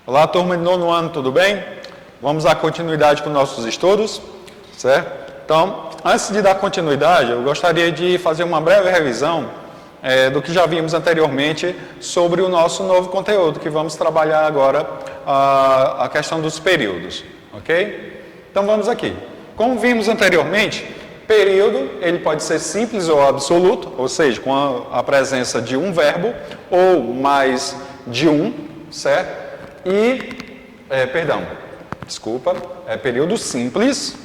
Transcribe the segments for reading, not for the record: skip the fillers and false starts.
Olá, turma de nono ano, tudo bem? Vamos dar continuidade com nossos estudos, certo? Então, antes de dar continuidade, eu gostaria de fazer uma breve revisão do que já vimos anteriormente sobre o nosso novo conteúdo, que vamos trabalhar agora a questão dos períodos, ok? Então, vamos aqui. Como vimos anteriormente, período, ele pode ser simples ou absoluto, ou seja, com a presença de um verbo ou mais de um, certo? Período simples,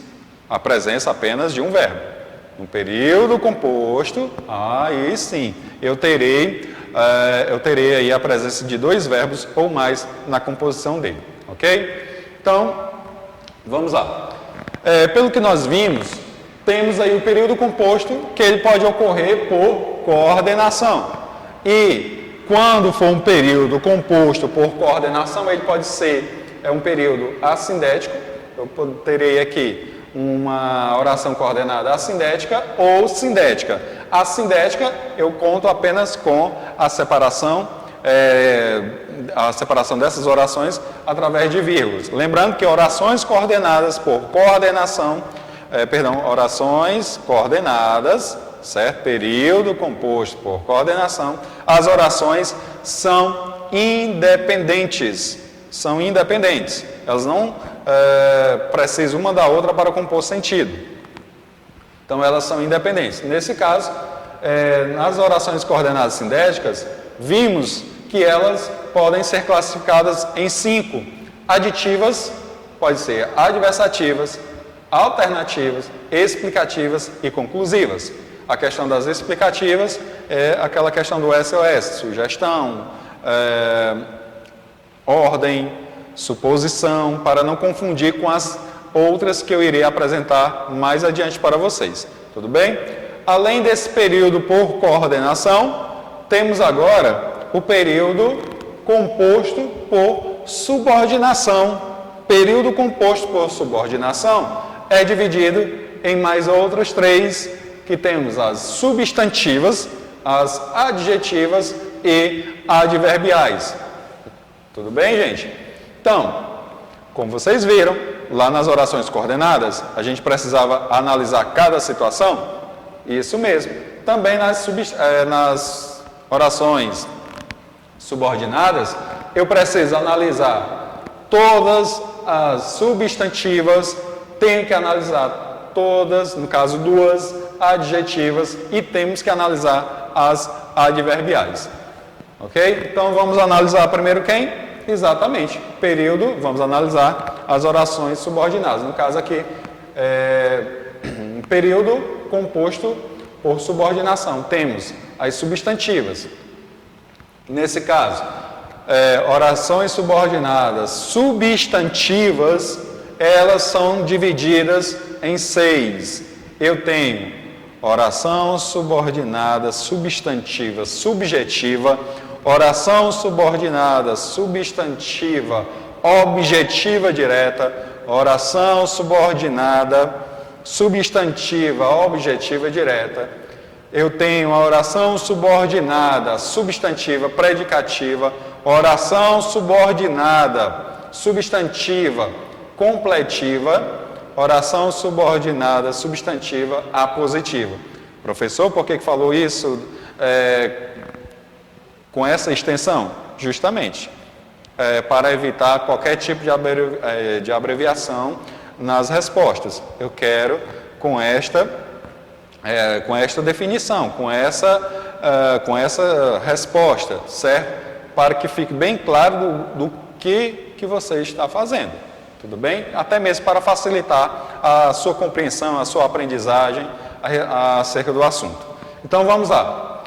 a presença apenas de um verbo. No período composto, aí sim, eu terei aí a presença de dois verbos ou mais na composição dele, ok? Então, vamos lá. Pelo que nós vimos, temos aí o período composto, que ele pode ocorrer por coordenação. E quando for um período composto por coordenação, ele pode ser um período assindético. Eu terei aqui uma oração coordenada assindética ou sindética. Assindética, eu conto apenas com a separação dessas orações através de vírgulas. Lembrando que orações coordenadas por coordenação, orações coordenadas, certo? Período composto por coordenação, as orações são independentes. São independentes. Elas não precisam uma da outra para compor sentido. Então, elas são independentes. Nesse caso, nas orações coordenadas sindéticas, vimos que elas podem ser classificadas em 5. Aditivas, pode ser adversativas, alternativas, explicativas e conclusivas. A questão das explicativas é aquela questão do SOS, sugestão, ordem, suposição, para não confundir com as outras que eu irei apresentar mais adiante para vocês. Tudo bem? Além desse período por coordenação, temos agora o período composto por subordinação. Período composto por subordinação é dividido em mais outros 3, que temos as substantivas, as adjetivas e adverbiais. Tudo bem, gente? Então, como vocês viram, lá nas orações coordenadas, a gente precisava analisar cada situação. Isso mesmo. Também nas orações subordinadas, eu preciso analisar todas as substantivas, tenho que analisar todas, no caso 2, adjetivas, e temos que analisar as adverbiais. Ok? Então, vamos analisar primeiro quem? Exatamente, período, vamos analisar as orações subordinadas. No caso aqui, período composto por subordinação. Temos as substantivas. Nesse caso, orações subordinadas substantivas, elas são divididas em 6. Eu tenho oração subordinada substantiva subjetiva, oração subordinada substantiva objetiva direta, oração subordinada substantiva objetiva direta. Eu tenho a oração subordinada substantiva predicativa, oração subordinada substantiva completiva, oração subordinada substantiva apositiva. Professor, por que falou isso com essa extensão? Justamente para evitar qualquer tipo de abreviação nas respostas. Eu quero com esta definição, com essa resposta, certo? Para que fique bem claro do que você está fazendo. Tudo bem? Até mesmo para facilitar a sua compreensão, a sua aprendizagem acerca do assunto. Então, vamos lá.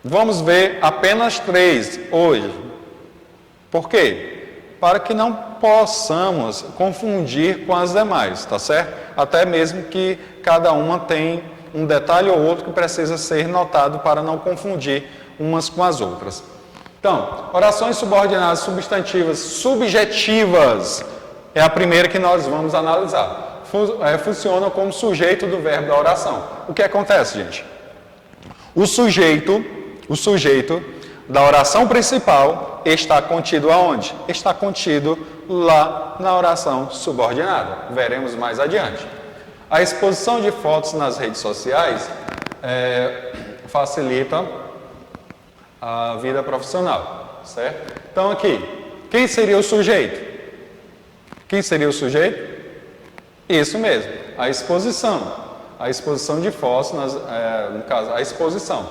Vamos ver apenas 3 hoje. Por quê? Para que não possamos confundir com as demais, tá certo? Até mesmo que cada uma tem um detalhe ou outro que precisa ser notado para não confundir umas com as outras. Então, orações subordinadas substantivas subjetivas é a primeira que nós vamos analisar. Funcionam como sujeito do verbo da oração. O que acontece, gente? O sujeito da oração principal está contido aonde? Está contido lá na oração subordinada. Veremos mais adiante. A exposição de fotos nas redes sociais facilita a vida profissional, certo? Então aqui, quem seria o sujeito? Quem seria o sujeito? Isso mesmo, a exposição. A exposição de fotos, no caso, a exposição.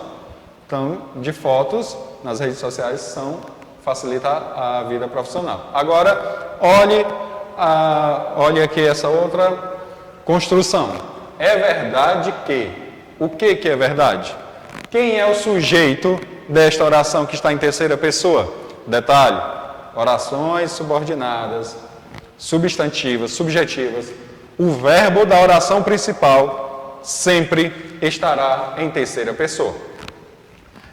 Então, de fotos nas redes sociais facilita a vida profissional. Agora, olhe aqui essa outra construção. É verdade que... O que é verdade? Quem é o sujeito desta oração que está em terceira pessoa? Detalhe, orações subordinadas, substantivas, subjetivas. O verbo da oração principal sempre estará em terceira pessoa.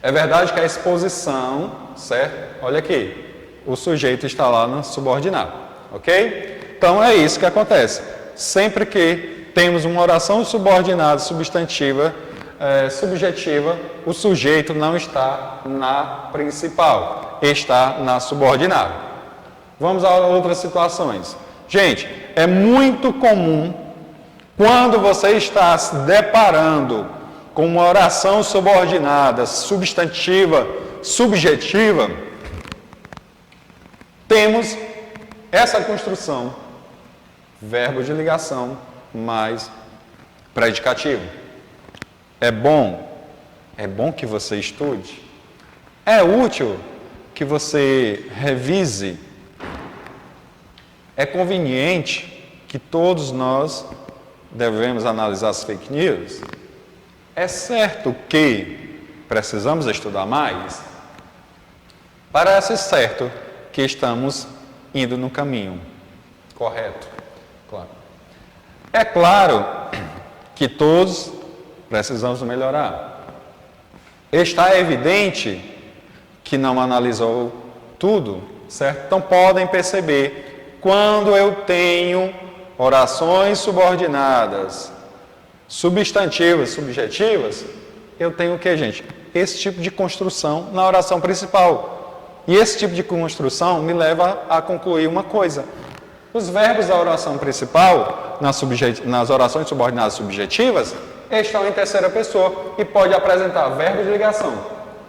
É verdade que a exposição, certo? Olha aqui, o sujeito está lá no subordinado, ok? Então é isso que acontece. Sempre que temos uma oração subordinada, substantiva, subjetiva, o sujeito não está na principal, está na subordinada. Vamos a outras situações. Gente, é muito comum, quando você está se deparando com uma oração subordinada, substantiva, subjetiva, temos essa construção, verbo de ligação mais predicativo. É bom que você estude, é útil que você revise, é conveniente que todos nós devemos analisar as fake news. É certo que precisamos estudar mais? Parece certo que estamos indo no caminho correto. Claro. É claro que todos precisamos melhorar. Está evidente que não analisou tudo, certo? Então podem perceber, quando eu tenho orações subordinadas, substantivas, subjetivas, eu tenho o que, gente? Esse tipo de construção na oração principal. E esse tipo de construção me leva a concluir uma coisa. Os verbos da oração principal, nas orações subordinadas subjetivas, estão em terceira pessoa e pode apresentar verbo de ligação.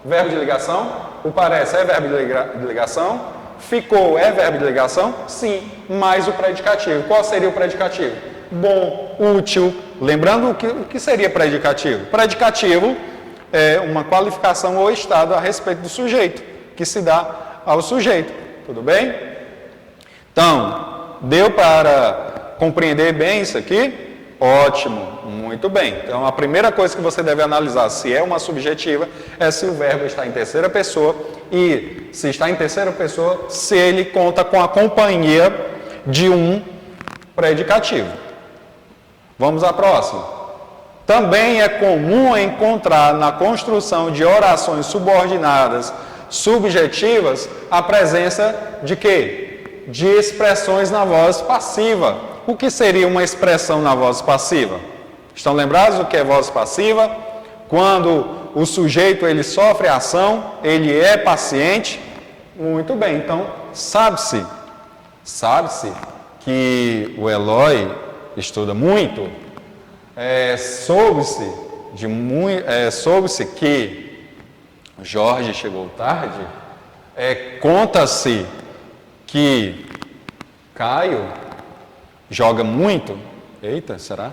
Verbo de ligação, o parece é verbo de ligação, ficou é verbo de ligação? Sim, mais o predicativo. Qual seria o predicativo? Bom, útil. Lembrando o que seria predicativo? Predicativo é uma qualificação ou estado a respeito do sujeito, que se dá ao sujeito. Tudo bem? Então, deu para compreender bem isso aqui? Ótimo, muito bem. Então, a primeira coisa que você deve analisar se é uma subjetiva é se o verbo está em terceira pessoa e, se está em terceira pessoa, se ele conta com a companhia de um predicativo. Vamos à próxima. Também é comum encontrar na construção de orações subordinadas subjetivas a presença de quê? De expressões na voz passiva. O que seria uma expressão na voz passiva? Estão lembrados do que é voz passiva? Quando o sujeito ele sofre ação, ele é paciente. Muito bem, então sabe-se que o Eloy estuda muito, soube-se que Jorge chegou tarde, conta-se que Caio joga muito. Eita, será?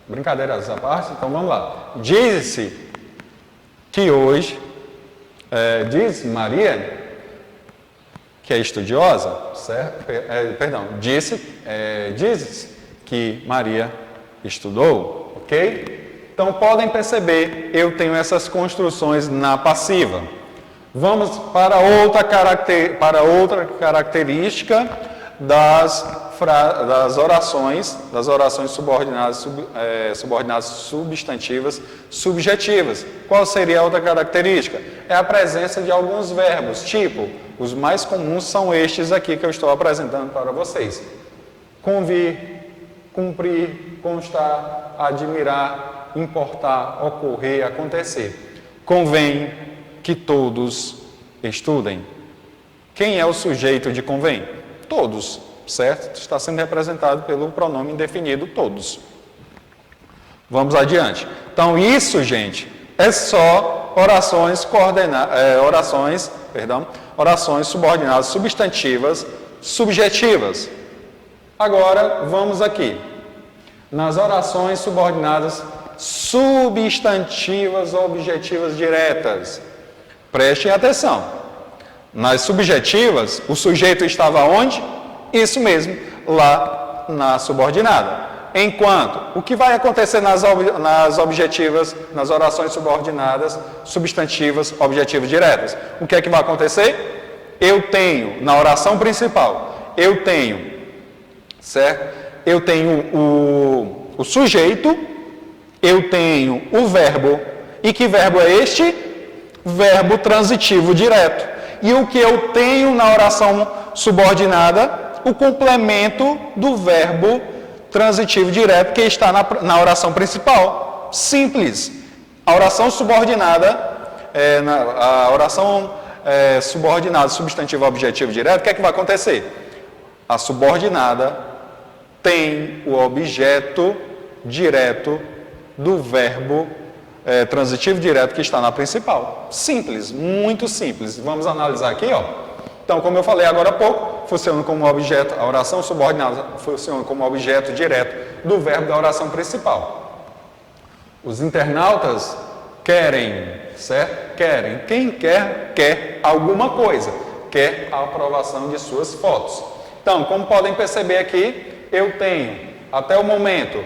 Brincadeiras à parte, então vamos lá. Diz-se que hoje, diz Maria, que é estudiosa, certo? Diz que Maria estudou, ok? Então podem perceber, eu tenho essas construções na passiva. Vamos para outra característica das orações subordinadas, subordinadas substantivas subjetivas. Qual seria a outra característica? É a presença de alguns verbos, tipo, os mais comuns são estes aqui que eu estou apresentando para vocês. Convir, cumprir, constar, admirar, importar, ocorrer, acontecer. Convém que todos estudem. Quem é o sujeito de convém? Todos, certo? Está sendo representado pelo pronome indefinido todos. Vamos adiante. Então, isso, gente, é só orações subordinadas substantivas subjetivas. Agora, vamos aqui. Nas orações subordinadas substantivas objetivas diretas. Prestem atenção. Nas subjetivas, o sujeito estava onde? Isso mesmo, lá na subordinada. Enquanto, o que vai acontecer nas objetivas, nas orações subordinadas, substantivas, objetivas diretas? O que é que vai acontecer? Eu tenho, na oração principal, eu tenho, certo? Eu tenho o sujeito, eu tenho o verbo. E que verbo é este? Verbo transitivo direto. E o que eu tenho na oração subordinada? O complemento do verbo transitivo direto que está na oração principal. Simples. A oração subordinada, subordinada substantivo objetivo direto, o que é que vai acontecer? A subordinada tem o objeto direto do verbo transitivo direto que está na principal. Simples, muito simples. Vamos analisar aqui, ó. Então, como eu falei agora há pouco, funciona como objeto, a oração subordinada funciona como objeto direto do verbo da oração principal. Os internautas querem, certo? Querem. Quem quer, quer alguma coisa. Quer a aprovação de suas fotos. Então, como podem perceber aqui, eu tenho, até o momento,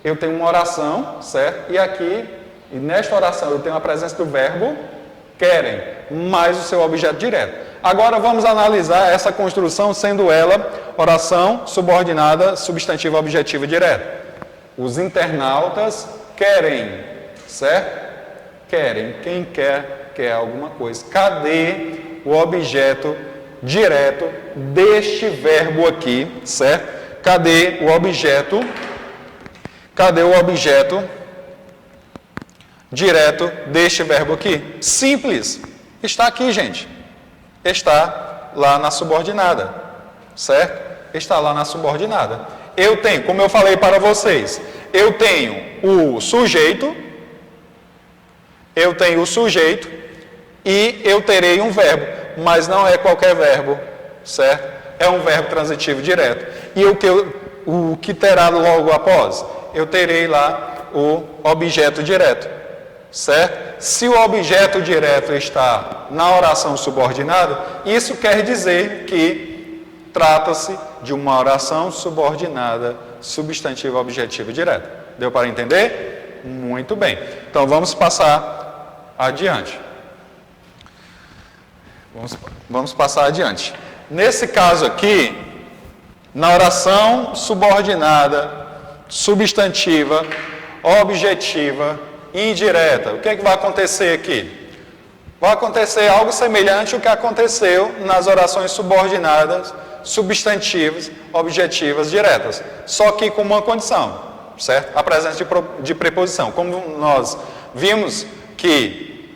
eu tenho uma oração, certo? E nesta oração eu tenho a presença do verbo querem, mais o seu objeto direto. Agora vamos analisar essa construção, sendo ela oração subordinada substantiva objetiva direta. Os internautas querem, certo? Querem. Quem quer, quer alguma coisa. Cadê o objeto direto deste verbo aqui, certo? Cadê o objeto? Cadê o objeto direto deste verbo aqui? Simples. Está aqui, gente. Está lá na subordinada, certo? Está lá na subordinada. Eu tenho, como eu falei para vocês, eu tenho o sujeito e eu terei um verbo, mas não é qualquer verbo, certo? É um verbo transitivo direto. E o que terá logo após? Eu terei lá o objeto direto, certo? Se o objeto direto está na oração subordinada, isso quer dizer que trata-se de uma oração subordinada substantiva objetiva direta. Deu para entender? Muito bem. Então vamos passar adiante. Vamos passar adiante. Nesse caso aqui, na oração subordinada substantiva objetiva indireta, o que é que vai acontecer aqui? Vai acontecer algo semelhante ao que aconteceu nas orações subordinadas substantivas objetivas diretas, só que com uma condição, certo? A presença de preposição. Como nós vimos que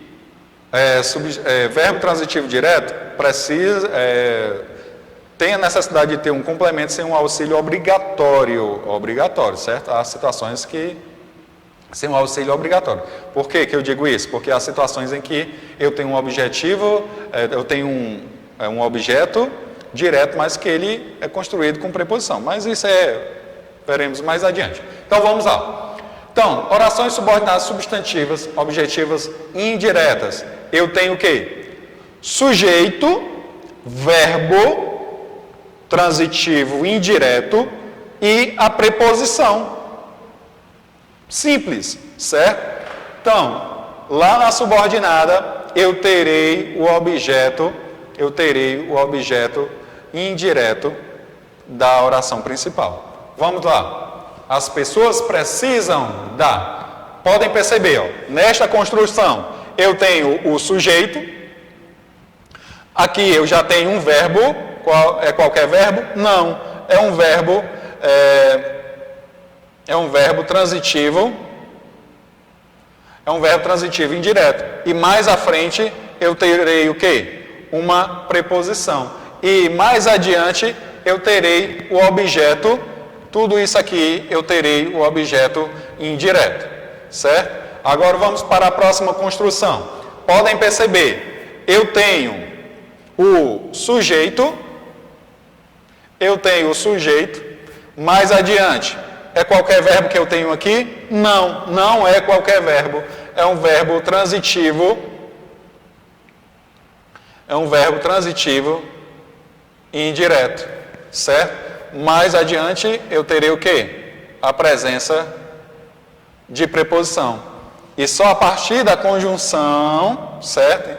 verbo transitivo direto tem a necessidade de ter um complemento sem um auxílio obrigatório, certo? Há situações que sem um auxílio obrigatório. Por que eu digo isso? Porque há situações em que eu tenho um objetivo, eu tenho um objeto direto, mas que ele é construído com preposição. Mas isso veremos mais adiante. Então vamos lá. Então, orações subordinadas substantivas, objetivas indiretas. Eu tenho o quê? Sujeito, verbo transitivo indireto e a preposição. Simples, certo? Então, lá na subordinada, eu terei o objeto indireto da oração principal. Vamos lá. As pessoas precisam da. Podem perceber, ó, nesta construção, eu tenho o sujeito. Aqui eu já tenho um verbo. É qualquer verbo? Não. É um verbo. É um verbo transitivo. É um verbo transitivo indireto. E mais à frente eu terei o quê? uma preposição. E mais adiante eu terei o objeto, tudo isso aqui eu terei o objeto indireto, certo? Agora vamos para a próxima construção. Podem perceber, eu tenho o sujeito, mais adiante, é qualquer verbo que eu tenho aqui? Não, não é qualquer verbo, é um verbo transitivo, indireto, certo? Mais adiante eu terei o quê? A presença de preposição. E só a partir da conjunção, certo?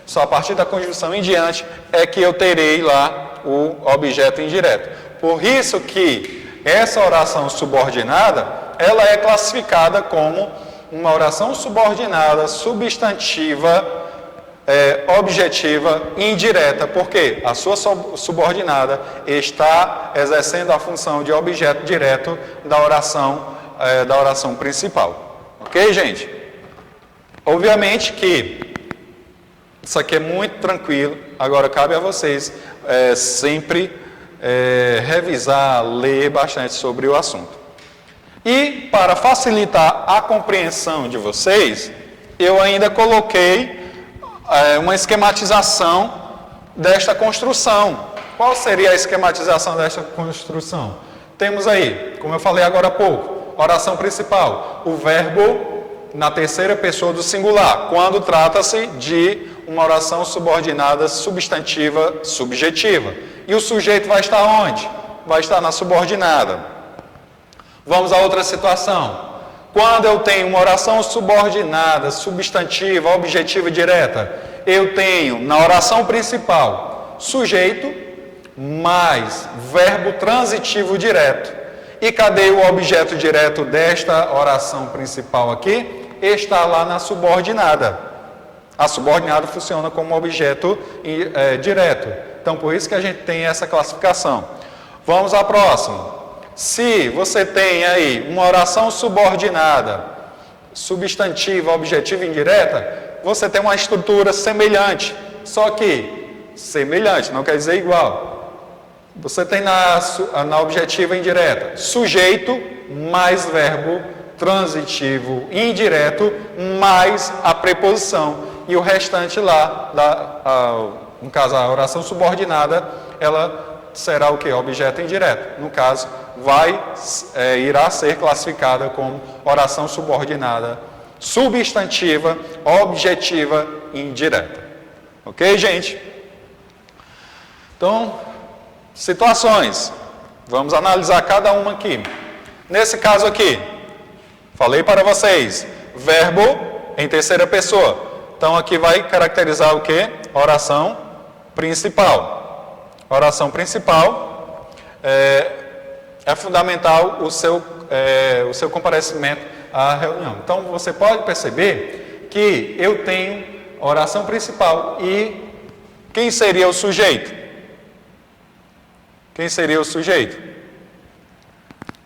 Só a partir da conjunção em diante é que eu terei lá o objeto indireto. Por isso que essa oração subordinada, ela é classificada como uma oração subordinada, substantiva, objetiva indireta, porque a sua subordinada está exercendo a função de objeto direto da oração principal. Ok, gente? Obviamente que isso aqui é muito tranquilo, agora cabe a vocês sempre revisar, ler bastante sobre o assunto. E para facilitar a compreensão de vocês, eu ainda coloquei uma esquematização desta construção. Qual seria a esquematização desta construção? Temos aí, como eu falei agora há pouco, oração principal, o verbo na terceira pessoa do singular, quando trata-se de uma oração subordinada substantiva subjetiva. E o sujeito vai estar onde? Vai estar na subordinada. Vamos a outra situação. Quando eu tenho uma oração subordinada, substantiva, objetiva direta, eu tenho na oração principal sujeito mais verbo transitivo direto. E cadê o objeto direto desta oração principal aqui? Está lá na subordinada. A subordinada funciona como objeto direto. Então, por isso que a gente tem essa classificação. Vamos à próxima. Se você tem aí uma oração subordinada, substantiva, objetiva e indireta, você tem uma estrutura semelhante. Só que, semelhante, não quer dizer igual. Você tem na objetiva indireta, sujeito mais verbo transitivo indireto mais a preposição. E o restante lá, no caso a oração subordinada, ela será o quê? Objeto indireto. No caso, irá ser classificada como oração subordinada, substantiva, objetiva indireta. Ok, gente? Então, situações. Vamos analisar cada uma aqui. Nesse caso aqui, falei para vocês, verbo em terceira pessoa. Então, aqui vai caracterizar o quê? Oração principal. Oração principal é fundamental o seu comparecimento à reunião. Então, você pode perceber que eu tenho oração principal e quem seria o sujeito? Quem seria o sujeito?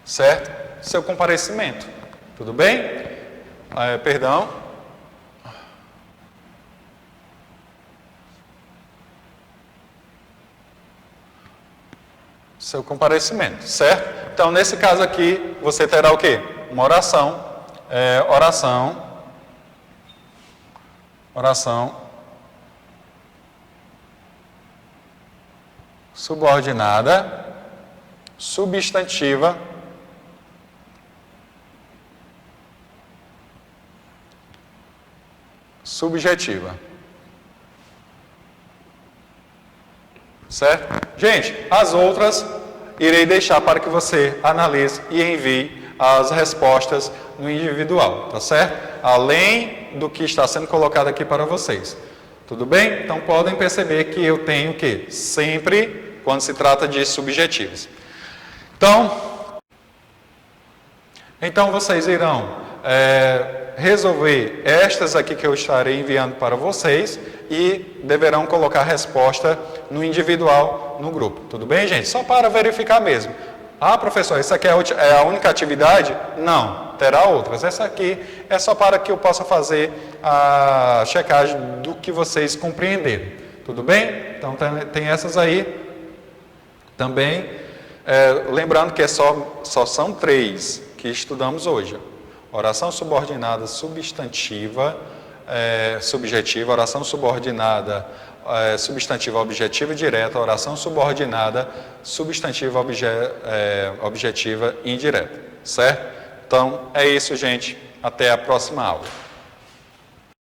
Certo? Seu comparecimento. Tudo bem? Perdão. Seu comparecimento, certo? Então, nesse caso aqui, você terá o quê? Uma oração. Oração subordinada, substantiva, subjetiva. Certo? Gente, as outras irei deixar para que você analise e envie as respostas no individual, tá certo? Além do que está sendo colocado aqui para vocês. Tudo bem? Então podem perceber que eu tenho que sempre, quando se trata de subjetivos. Então vocês irão resolver estas aqui que eu estarei enviando para vocês e deverão colocar a resposta no individual, no grupo. Tudo bem, gente? Só para verificar mesmo. Ah, professor, isso aqui é a única atividade? Não, terá outras. Essa aqui é só para que eu possa fazer a checagem do que vocês compreenderam. Tudo bem? Então tem essas aí. Também, lembrando que só são 3 que estudamos hoje. Oração subordinada substantiva, subjetiva, oração subordinada substantiva objetiva e direta, oração subordinada substantiva objetiva e indireta, certo? Então, é isso, gente. Até a próxima aula.